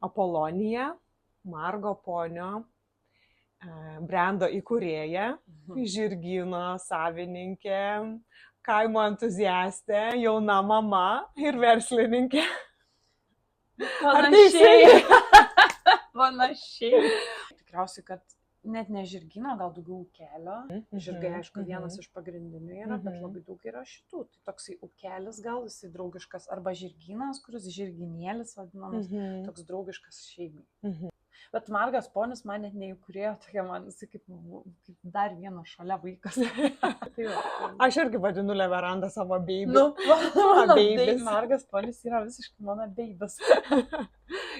Apolonija, Margo Ponio brendo įkūrėja, žirgyno savininkė, kaimo entuziastė, jauna mama ir verslininkė. Panašiai. Panašiai. Tikriausiai, kad net ne žirgyno, gal daugiau ūkelio. Žirgai, aišku, vienas iš pagrindinių yra, bet labai daug yra šitų. Tai toksai ūkelis gal, jisai draugiškas, arba žirgynas, kuris žirginėlis vadinamas, toks draugiškas šeimai. Bet Margas Ponis man net neįkūrėjo, tokia man jisai kaip dar vienas šalia vaikas. Aš irgi vadinu Leverandą savo baby. Nu, baby's. Margas Ponis yra visiškai mano babys.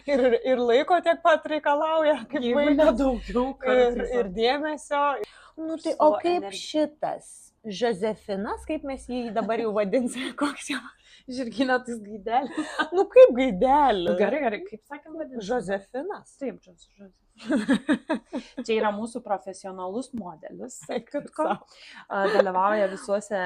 Ir laiko tiek pat reikalauja, kaip vaikas daugiau kartais. Ir dėmesio. Nu, tai, o kaip šitas Josefinas, kaip mes jį dabar jau vadinsime, koks jau? Žirgynatis Gaidelis. Nu, kaip Gaidelis? Gerai, kaip sakėm vadinasi? Josefinas. Taip, Josefinas. Čia yra mūsų profesionalus modelis. Dalyvauja visuose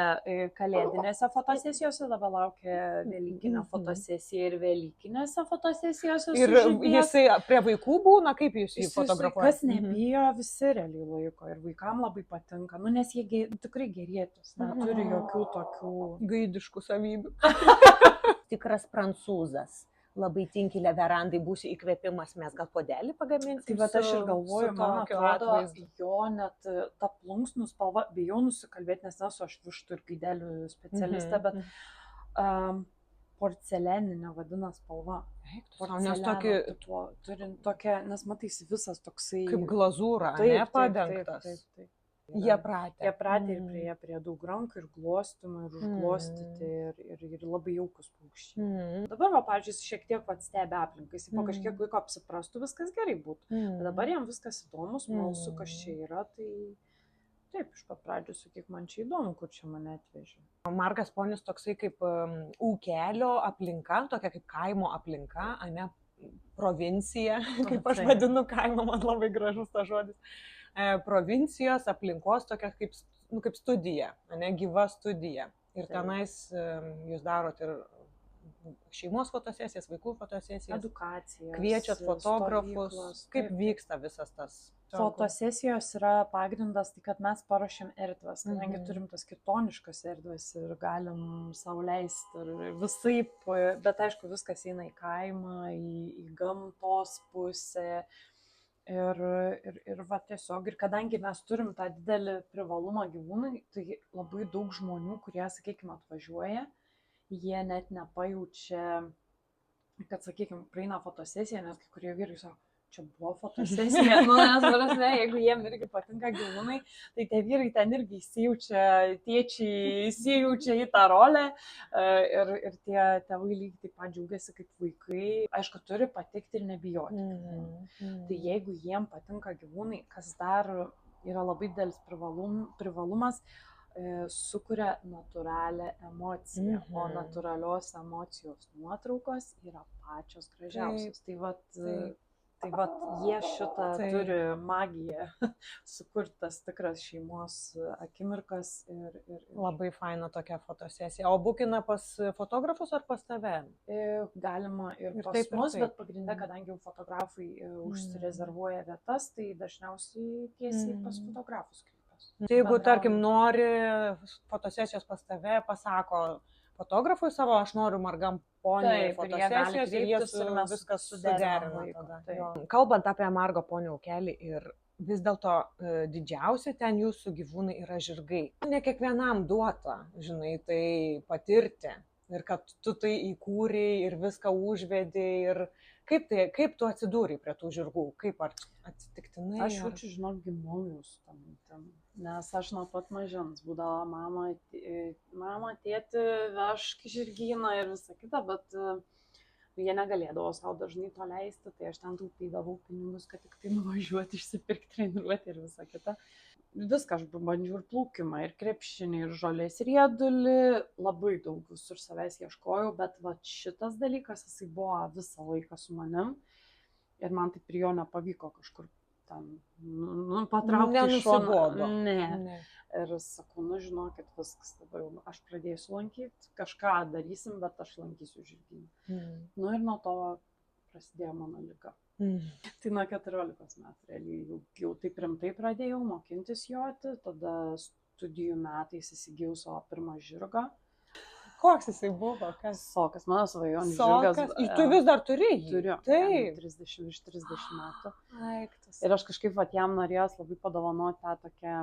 kalėdinėse fotosesijose, dabar laukia Velykinė fotosesija ir Velykinėse fotosesijose. Ir jisai prie vaikų būna, kaip jūs jį fotografuojate? Kas nebijo, visi realiai laiko ir vaikam labai patinka, nu, nes jie tikrai gerėtis, neturi jokių tokių gaidiškų savybių. Tikras prancūzas. Labai tinki Leverandai, būsi įkvėpimas, mes gal podelį pagaminsim. Tai bet aš ir galvoju, man atrodo, jo net ta plunksnų spalva, bijau nusikalbėti, nes nesu aš vištų ir gaidelių specialistė, bet porcelianinė vadina spalva. Turint tokią, nes matais visas toksai... Kaip glazūra, ne padengtas. Taip. Jie pratę ir prie daug rankų, ir glostymų, ir užglostyti, ir labai jaukus paukščiai. Dabar, pavyzdžiui, šiek tiek stebi aplinką, jis po kažkiek laiko apsiprastų, viskas gerai būtų. Bet dabar jam viskas įdomus, smalsu, kas čia yra, tai taip, iš pat pradžių sakyk, man čia įdomu, kur čia mane atvežė. Margas Ponis toksai kaip ūkelio aplinka, tokia kaip kaimo aplinka, ne provincija, kaip aš vadinu kaimą, man labai gražus tas žodis. Provincijos aplinkos tokia kaip studija, gyva studija. Ir tenais jūs darot ir šeimos fotosesijas, vaikų fotosesijas, edukacijas, kviečiat fotografus, stovyklos, kaip vyksta visas tas. Fotosesijos yra pagrindas, tai kad mes paruošiam erdves, kadangi turim tas kitoniškas erdves ir galim sau leisti ir visaip, bet aišku viskas eina į kaimą, į gamtos pusę. Ir va tiesiog, ir kadangi mes turim tą didelį privalumą gyvūnai, tai labai daug žmonių, kurie, sakykime, atvažiuoja, jie net nepajaučia, kad, sakykime, praeina fotosesija, nes kai kurie vyrai sako, čia buvo fotosesija, nes, jeigu jiem irgi patinka gyvūnai, tai tie vyrai ten irgi įsijaučia, tėčiai įsijaučia į tą rolę ir tie tėvai lygiai taip pat džiaugiasi kaip vaikai, aišku, turi patikti ir nebijoti. Tai jeigu jiem patinka gyvūnai, kas dar yra labai didelis privalumas, sukuria natūralią emociją, o natūralios emocijos nuotraukos yra pačios gražiausios. Tai vat jie šitą turi magiją, sukurtas tikras šeimos akimirkas ir... Labai faina tokia fotosesija. O bukina pas fotografus ar pas tave? Galima ir pas mus, bet pagrinde, kadangi jau fotografai užsirezervuoja vietas, tai dažniausiai tiesiai pas fotografus kreipiasi. Tai jeigu, tarkim, nori fotosesijos pas tave, pasako fotografui savo, aš noriu Margam Poniui fotosesijos ir jie viskas suderina. Kalbant apie Margo Ponio ūkelį ir vis dėlto didžiausia ten jūsų gyvūnai yra žirgai. Ne kiekvienam duota, žinai, tai patirti ir kad tu tai įkūrei ir viską užvedei ir kaip tu atsidūrei prie tų žirgų, kaip ar atsitiktinai? Aš jaučiu, žinok, gimiau su tam mintim, nes aš nuo pat mažens būdavo mama, tėti, vežk žirgyną ir visa kita, bet jie negalėdavo savo dažnai to leisti, tai aš ten taupydavau pinigus, kad tik tai nuvažiuoti, išsipirkti, treniruoti ir visa kita. Viską aš bandžiau ir plaukimą, ir krepšinį, ir žolės riedulį, labai daug visur savęs ieškojau, bet va šitas dalykas, jisai buvo visą laiką su manim ir man taip ir jo nepavyko kažkur ten patraukti iš šono. Ne. Ir sakau, žinokit, viskas dabar jau, aš pradėsiu lankyti, kažką darysim, bet aš lankysiu žirgyną. Ir nuo to prasidėjo mano liga. Tai nuo 14 metų realiai jau taip rimtai pradėjau mokintis joti, tada studijų metais įsigijau savo pirmą žirgą. Koks jisai buvo? Kas? Sokas, mano svajonių žirgas. Tu vis dar turi jį? Turiu. Taip. 30 metų. Aiktas. Ir aš kažkaip jam norėjos labai padovanoti tą tokią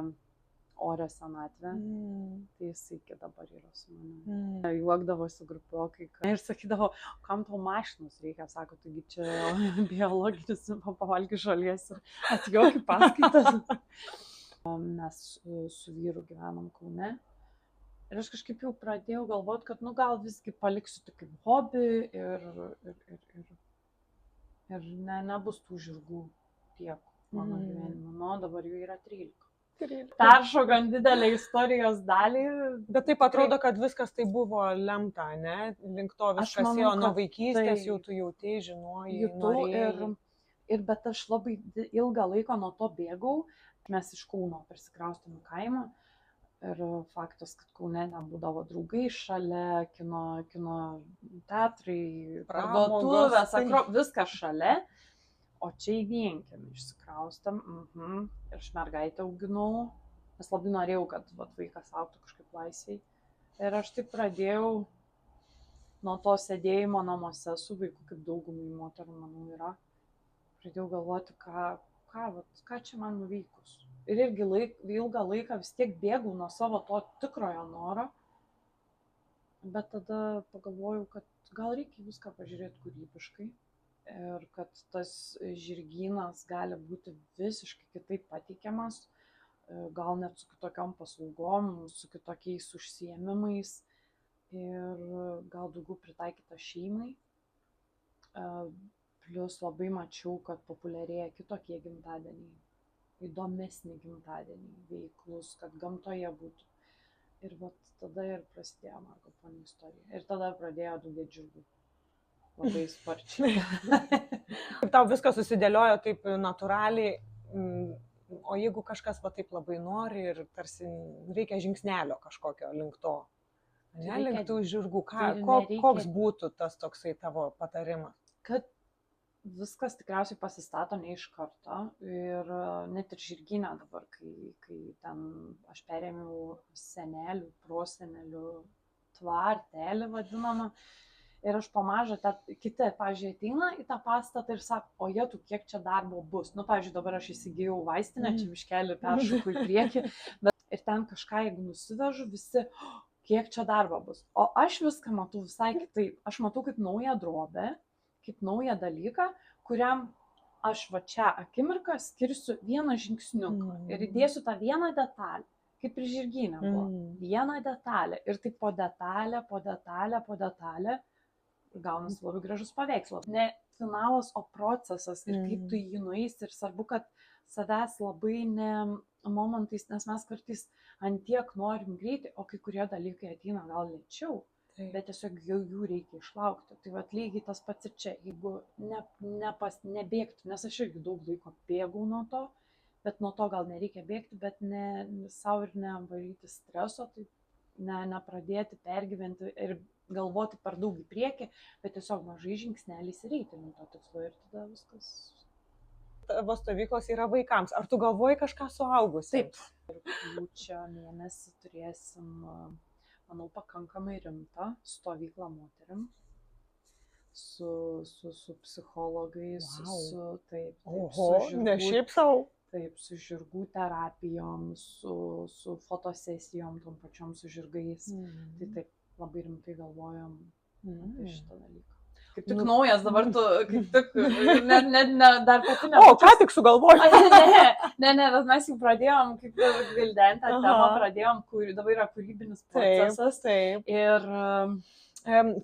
orę senatvę. Tai jis iki dabar yra su manimi. Juokdavosi grupiokai ir sakydavo, kam tau mašinos reikia, sako, taigi čia biologinis, pavalgy žalies ir atjauki paskaitas. Mes su vyru gyvenom Kaune. Ir aš kažkaip jau pradėjau galvoti, kad gal visgi paliksiu tai kaip hobį ir nebus tų žirgų tiek mano gyvenime. Dabar jų yra 13. Peršau gan didelę istorijos dalį. Bet taip atrodo, kad viskas tai buvo lemta, ne? Link to viskas jau nuo vaikystės, jau tu jautei, žinojai, norėjai. Bet aš labai ilgą laiką nuo to bėgau. Mes iš Kauno persikraustėm į kaimą. Ir faktas, kad Kaune nebūdavo draugai šalia, kino teatrai, parduotuvės, viskas šalia. O čia į vienkiemį išsikraustėm. Ir aš mergaitę auginau. Nes labai norėjau, kad vaikas augtų kažkaip laisviai. Ir aš taip pradėjau nuo to sėdėjimo namuose su vaiku, kaip daugumai moterų, manau, yra. Pradėjau galvoti, ką čia man nuveikus. Ir irgi ilgą laiką vis tiek bėgau nuo savo to tikrojo noro. Bet tada pagalvojau, kad gal reikia viską pažiūrėti kūrybiškai. Ir kad tas žirgynas gali būti visiškai kitaip pateikiamas. Gal net su kitokiom paslaugom, su kitokiais užsiėmimais. Ir gal daugiau pritaikyta šeimai. Plius labai mačiau, kad populiarėja kitokie gimtadieniai. Įdomesni gimtadieniai, veiklus, kad gamtoje būtų. Ir tada ir prasidėjo Margo Pony istorija. Ir tada pradėjo daugėti žirgų. Labai sparčiai. Kaip tau viskas susidėliojo taip natūraliai, o jeigu kažkas taip labai nori ir tarsi reikia žingsnelio kažkokio link to, link tų žirgų, koks būtų tas toksai tavo patarimas? Kad viskas tikriausiai pasistato ne iš karto ir net ir žirgyne dabar, kai ten aš perėmiau senelių, prosenelių tvartelį vadinamą ir aš pamažu, kiti, pavyzdžiui, ateina į tą pastatą ir sako, o jėtų, kiek čia darbo bus. Pavyzdžiui, dabar aš įsigijau vaistinę, čia miškelį peršoku į priekį, ir ten kažką, jeigu nusivežu, visi, kiek čia darbo bus. O aš viską matau visai kitaip. Aš matau kaip naują drobę, kaip naują dalyką, kuriam aš čia akimirką skirsiu vieną žingsniuką ir įdėsiu tą vieną detalę, kaip ir žirgyne buvo. Vieną detalę ir taip po detalę, po detalę, po detalę gaunasi labai gražus paveikslas. Ne finalas, o procesas ir kaip tu jį nueisi ir svarbu, kad savęs labai ne momentais, nes mes kartais antiek norim greitai, o kai kurie dalykai ateina gal lėčiau. Bet tiesiog jų reikia išlaukti. Tai lygiai tas pats ir čia, jeigu nebėgtų, nes aš irgi daug laiko bėgau nuo to, bet nuo to gal nereikia bėgti, bet savo ir nevaryti streso, tai nepradėti pergyventi ir galvoti per daug į priekį, bet tiesiog mažai žingsneliais ir eiti link to tikslo ir tada viskas. Tavo stovyklos yra vaikams. Ar tu galvoji kažką suaugusiems? Taip. Rugpjūčio mėnesį turėsim, manau, pakankamai rimtą stovyklą moterim, su psichologais, ne šiaip sau. Taip, su žirgų terapijom, su fotosesijom, tom pačiom su žirgais. Tai taip, labai rimtai galvojam apie šitą dalyką. Kaip tik naujas, dabar tu, kaip tik, dar pati ne. O, ką tik sugalvojai? Ne, bet mes jau pradėjom, kaip gvildenti tą temą, pradėjom, dabar yra kūrybinis procesas. Taip. Ir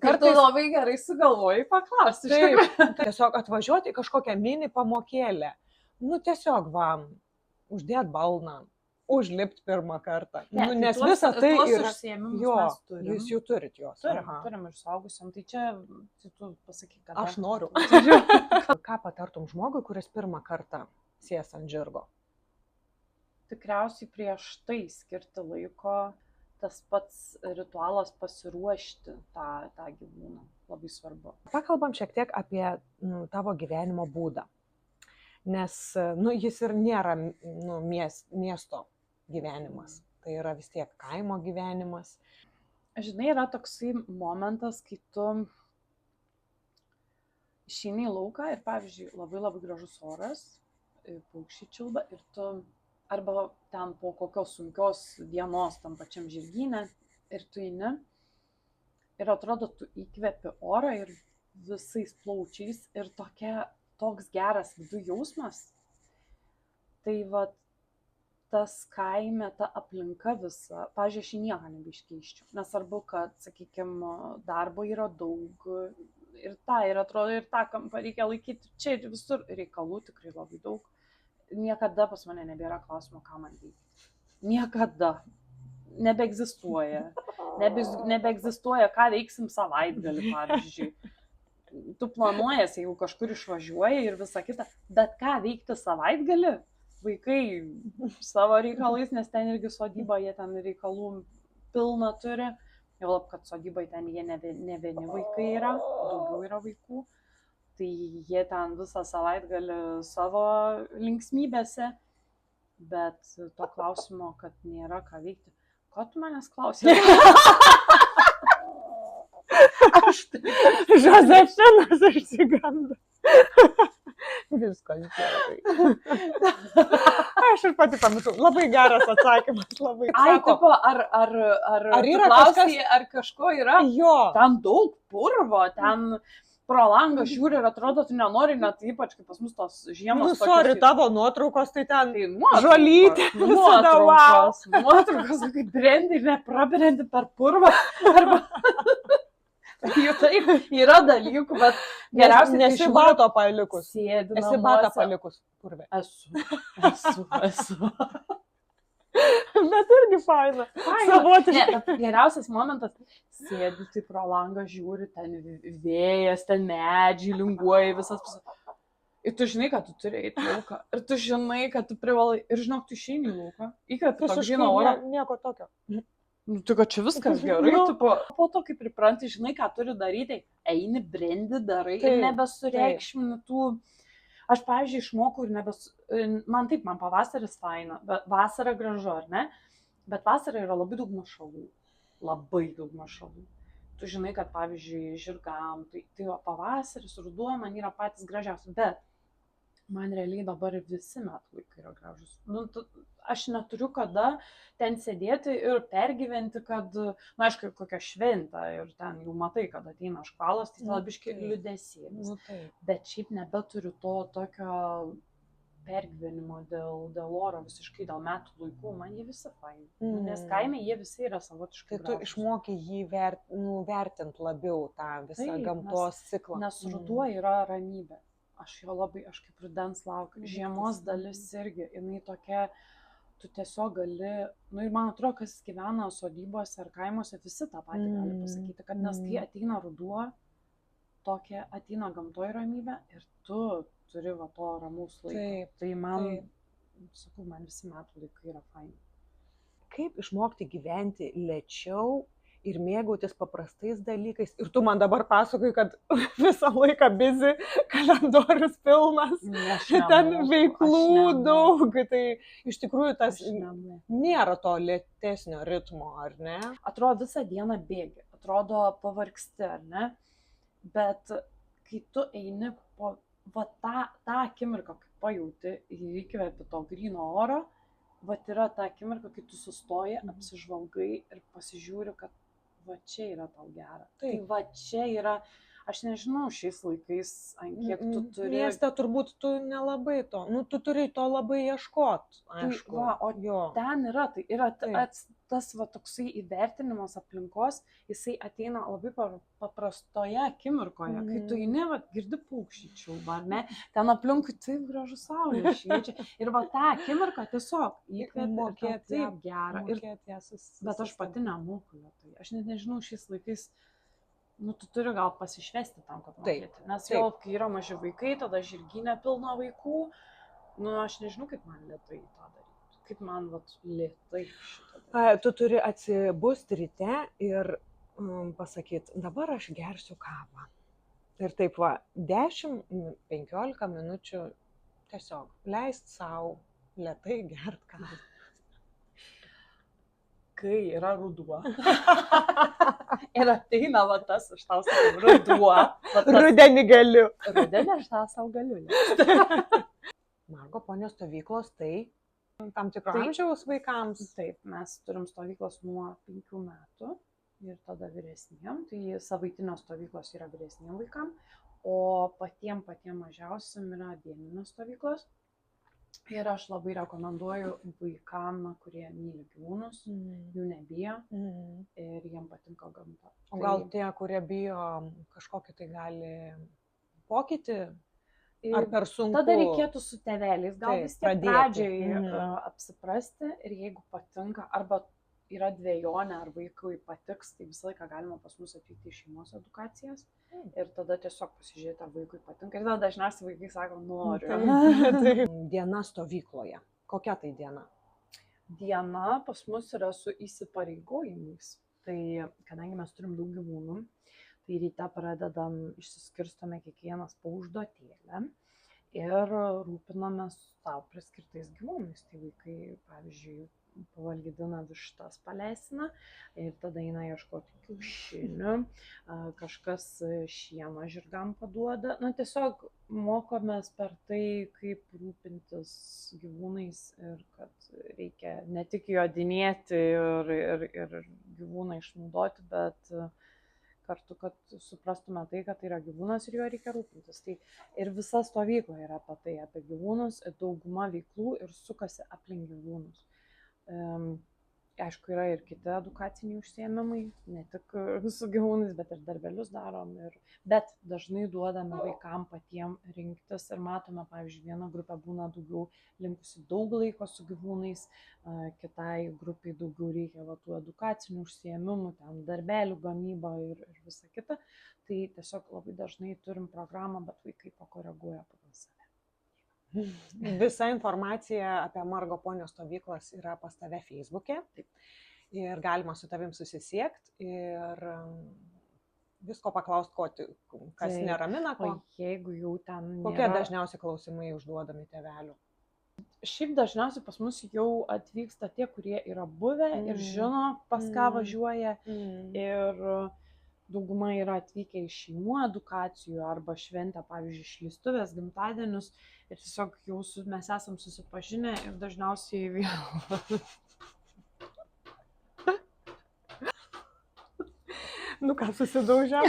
kartais labai gerai sugalvojai paklausti. Tiesiog atvažiuoti į kažkokią mini pamokėlę. Tiesiog uždėt balną, užlipt pirmą kartą. Nes visa tai yra... Jūs jau turit juos. Turim ir suaugusiam, tai čia tu pasakyk, kad... Aš noriu. Ką patartum žmogui, kuris pirmą kartą sės ant žirgo? Tikriausiai prieš tai skirti laiko tas pats ritualas pasiruošti tą gyvūną. Labai svarbu. Pakalbam šiek tiek apie tavo gyvenimo būdą. Nes jis ir nėra miesto gyvenimas. Tai yra vis tiek kaimo gyvenimas. Žinai, yra toksai momentas, kai tu išeini į lauką ir, pavyzdžiui, labai labai gražus oras, paukščiai čiulba ir tu arba ten po kokios sunkios dienos tam pačiam žirgyne ir tu eini ir atrodo, tu įkvepi orą ir visais plaučiais ir toks geras vidų jausmas. Tai va, tas kaime, ta aplinka visa, pavyzdžiui, aš nieko nebeiškeiščiau. Nesvarbu, kad, sakykime, darbo yra daug ir atrodo, ir tą kampą reikia laikyti. Čia ir visur reikalų tikrai labai daug. Niekada pas mane nebėra klausimo, ką man veikti. Niekada. Nebeegzistuoja. Nebeegzistuoja, ką veiksim savaitgalį, pavyzdžiui. Tu planuojas, jeigu kažkur išvažiuoji ir visa kita, bet ką veikti savaitgalį? Vaikai savo reikalais, nes ten irgi sodyba, jie ten reikalų pilną turi. Jau lab, kad sodybai ten jie ne vieni vaikai yra, daugiau yra vaikų. Tai jie ten visą savaitgalį savo linksmybėse, bet to klausimo, kad nėra ką veikti. Ko tu manęs klausai? Žozefinas išsigando. Viskas gerai. Aš ir pati pamiršau. Labai geras atsakymas. Labai. Ai, tipo, ar yra klausai, ar kažko yra? Jo. Ten daug purvo, ten pro langą žiūri ir atrodo, tu nenori, net ypač kaip pas mus tos žiemos. Sorry, tavo nuotraukos, tai ten tai žolytė. Nuotraukos, kaip brendi, neprabrendi per purvą. Arba... Jau taip, yra dalykų, bet geriausiai nesi bato palikus. Sėdi namuose. Esi batą palikus purvė. Esu. Bet irgi faina. Savotiškai. Geriausias momentas, sėdi, tai pro langą žiūri, ten vėjas, ten medžiai linguoja visas pusės. Ir tu žinai, kad tu turi eiti į lauką. Ir tu žinai, kad tu privalai. Ir žinok, tu išeini į lauką. Įkvepi to gryno oro. Nieko tokio. Tu, kad čia viskas gerai. Po to, kai pripranti, žinai, ką turi daryti, eini, brendi, darai ir nebesureikšmini tų... Aš, pavyzdžiui, išmokau ir man pavasaris faina, bet vasara gražu, ar ne? Bet vasara yra labai daug mašalų. Labai daug mašalų. Tu žinai, kad, pavyzdžiui, žirgam, tai pavasaris, ruduo man yra patys gražiausi, bet man realiai dabar visi metų laikai yra gražus. Aš neturiu kada ten sėdėti ir pergyventi, kad, aišku, kokia šventė ir ten jau matai, kad ateina škvalas, tai labiškai liūdesėlis. Bet šiaip nebeturiu to tokio pergyvenimo dėl oro, visiškai dėl metų laikų, man jie visi faini. Nes kaime jie visi yra savotiškai gražus. Tai tu išmokai jį vertinti labiau tą visą gamtos ciklą. Nes ruduo yra ramybė. Aš kaip rudens laukiu. Žiemos dalis irgi, jinai tokia... Tu tiesiog gali, ir man atrodo, kas gyvena sodybose ar kaimuose, visi tą patį gali pasakyti, kad nes kai ateina ruduo, tokia ateina gamtoj ramybė ir tu turi to ramaus laiko. Tai man visi metų laikai yra faini. Kaip išmokti gyventi lėčiau ir mėgautis paprastais dalykais? Ir tu man dabar pasakoji, kad visą laiką busy, kalendorius pilnas, ten veiklų daug. Tai iš tikrųjų tas nėra to lėtesnio ritmo, ar ne? Atrodo visą dieną bėgi, atrodo pavargsti, ar ne? Bet kai tu eini po tą akimirką, kai pajauti ir įkvepi to gryno oro, yra ta akimirka, kai tu sustoji, apsižvalgai ir pasižiūri, kad va čia yra tau gera. Tai va čia yra, aš nežinau, šiais laikais, kiek tu turi... Mieste turbūt tu nelabai to, tu turi to labai ieškot, aišku. Ten yra, tai yra tas toksai įvertinimas aplinkos, jisai ateina labai paprastoje akimirkoje, kai tu eini, girdi paukščiai čiulba, ar ne? Ten aplinkui taip gražu saulė šviečia. Ir tą akimirką tiesiog įkvėpi, taip gera. Bet aš pati nemoku. Aš net nežinau, šiais laikais, tu turi gal pasišvesti tam, kad mokėti. Nes jau, kai yra maži vaikai, tada žirgyne pilna vaikų, aš nežinau, kaip man lėtai tą daryti. kaip man lėtai šitą. Tu turi atsibusti ryte ir pasakyti, dabar aš gersiu kavą. Ir taip 10-15 minučių tiesiog leist savo lėtai gert kavą. Kai yra ruduo. Ir ateina tas, aš tau sakau, ruduo. Rudenį galiu. Rudenį aš tą savo galiu. Margo Ponio stovyklos tai tam tikro amžiaus vaikams. Taip, mes turim stovyklos nuo 5 metų ir tada vyresniem. Tai savaitinės stovyklos yra vyresniem vaikam, o patiem mažiausiam yra dieninės stovyklos. Ir aš labai rekomenduoju vaikam, kurie myli gyvūnus, jų nebijo ir jiem patinka gamta. O gal tie, kurie bijo kažkokį tai gali pokytį, ar per sunku? Tada reikėtų su tėveliais, gal vis tiek pradžiai apsiprasti ir jeigu patinka, arba yra dvejonė, ar vaikui patiks, tai visą laiką galima pas mus atvykti į šeimos edukacijas ir tada tiesiog pasižiūrėti, ar vaikui patinka. Ir tada dažniausiai vaikai sako, noriu. Diena stovykloje. Kokia tai diena? Diena pas mus yra su įsipareigojimais. Tai kadangi mes turim daug gyvūnų, tai ryte pradedam, išsiskirstome kiekvienas po užduotėlę ir rūpinamės savo priskirtais gyvūnais. Tai vaikai, pavyzdžiui, pavalgydina vištas, paleisina ir tada eina ieškoti kiaušinių, kažkas šieną žirgam paduoda. Tiesiog mokomės per tai, kaip rūpintis gyvūnais ir kad reikia ne tik jodinėti ir gyvūną išnaudoti, bet kartu, kad suprastume tai, kad tai yra gyvūnas ir juo reikia rūpintis. Tai ir visa stovykla yra apie tai, apie gyvūnus, dauguma veiklų ir sukasi aplink gyvūnus. Aišku, yra ir kiti edukaciniai užsiėmimai, ne tik su gyvūnais, bet ir darbelius darom. Bet dažnai duodame vaikam patiem rinktis ir matome, pavyzdžiui, viena grupė būna daugiau linkusi daug laiko su gyvūnais, kitai grupiai daugiau reikia tų edukacinių užsiėmimų, ten darbelių gamyba ir visa kita. Tai tiesiog labai dažnai turim programą, bet vaikai pakoreguoja pagal save. Visa informacija apie Margo Ponio stovyklas yra pas tave Facebook'e ir galima su tavim susisiekti ir visko paklausti, kas neramina. O jeigu jau ten kokie dažniausiai klausimai užduodami tėvelių? Šiaip dažniausiai pas mus jau atvyksta tie, kurie yra buvę ir žino, pas ką važiuoja. Ir dauguma yra atvykę iš šeimų edukacijų arba šventę, pavyzdžiui, išleistuvės, gimtadienius. Ir tiesiog jau mes esam susipažinę ir dažniausiai ką, susidaužėm?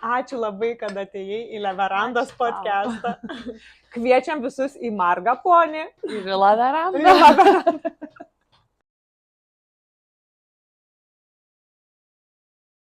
Ačiū labai, kad atėjai į Leverandos podcastą. Kviečiam visus į Margą Ponį. Ir į Leverandą.